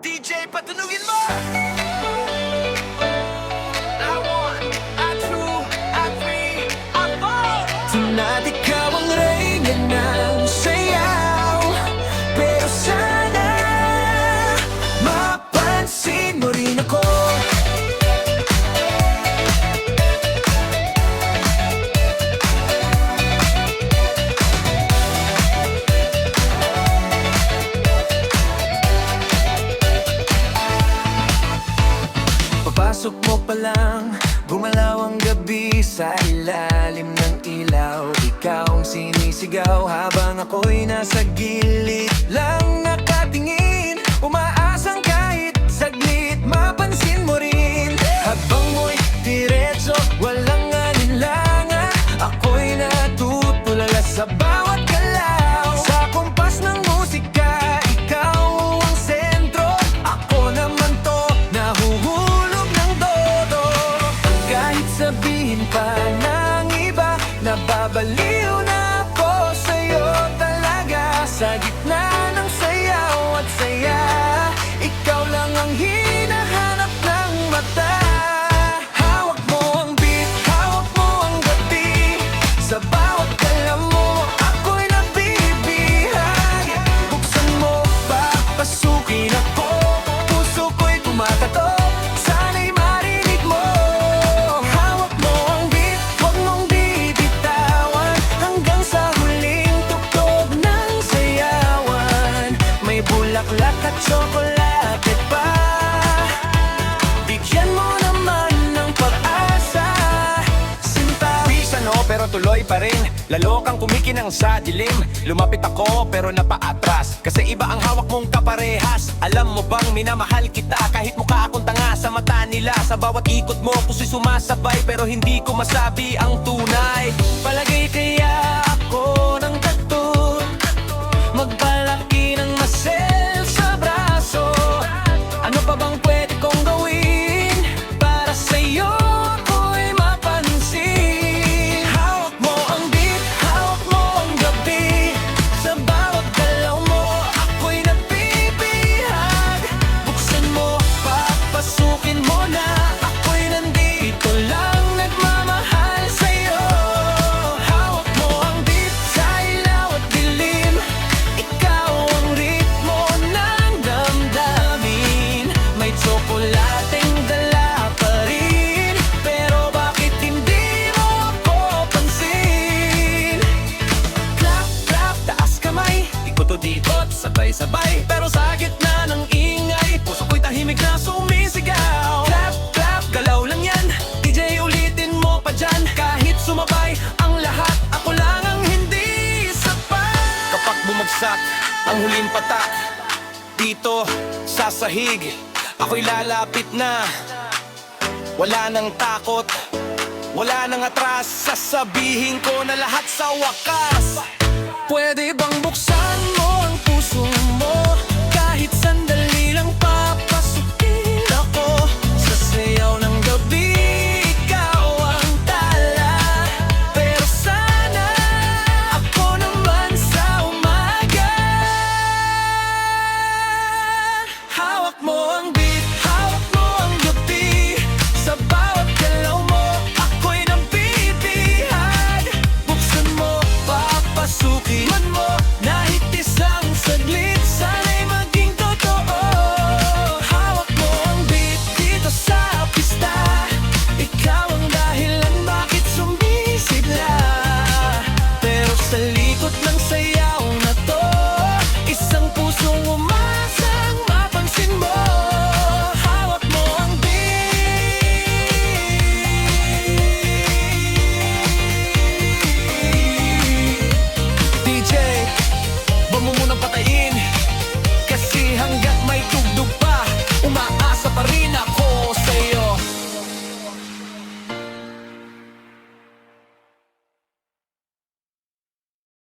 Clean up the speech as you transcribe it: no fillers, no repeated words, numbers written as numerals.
DJ, patunugin mo! I1, I2, I3, I4. Tonight ikaw ang reyna ng sayaw, pero sana mapansin mo rin ako. Papasok mo pa lang, gumalaw ang gabi sa ilalim ng ilaw. Ikaw ang sinisigaw habang ako'y nasa gilid lang nakatingin, umaasang kahit saglit mapansin mo rin. Habang mo'y diretso, walang alinlangan, ako'y natutulala sa bawat galaw. Sa kumpas ng musika, ikaw ang sentro, ako naman to, nahuhulog ng todo. Kahit sabihin pa ng iba, nababaliw na ako sa'yo talaga. Sa gitna ng sayaw at saya, ikaw lang ang hinahanap ng mata. Hawak mo ang beat, hawak mo ang gabi, sa bawat galaw mo ako'y nabibihag. Buksan mo, papasukin ako, puso ko'y kumakatok, sana'y marinig mo. Hawak mo ang beat, huwag mong bibitawan, hanggang sa huling tugtog ng sayawan. May bulaklak at tsokolate pa, bigyan mo naman ng pag-asa. Sinta, Pisano pero tuloy pa rin, lalo kang kumikinang sa dilim. Lumapit ako pero napaatras, kasi iba ang hawak mong kaparehas. Alam mo bang minamahal kita kahit mukha akong tanga sa mata nila. Sa bawat ikot mo puso'y sumasabay, pero hindi ko masabi ang tunay. Palagay kaya ako ng tattoo, magpalaki ng muscle sa braso. Ano pa bang pwede kong gawin para sa'yo ako'y mapansin? hawak mo ang beat, hawak mo ang gabi, sa bawat galaw mo ako'y nabibihag. Buksan mo, papasukin mo na, ako'y nandito lang nagmamahal sa'yo. Hawak mo ang beat sa ilaw at dilim, ikaw ang ritmo ng damdamin. May tsokolateng dala pa rin, pero bakit hindi mo ako pansin? Clap, clap, taas kamay, ikot-ikot, sabay-sabay, pero sa gitna ng ingay, puso ko'y tahimik na sumisigaw. Clap, clap, galaw lang yan, DJ ulitin mo pa dyan. Kahit sumabay ang lahat, ako lang ang hindi sapat. Kapag bumagsak ang huling patak dito sa sahig, ako'y lalapit na. Wala nang takot, wala nang atras, sasabihin ko na lahat sa wakas. Pwede bang buksan mo ang puso mo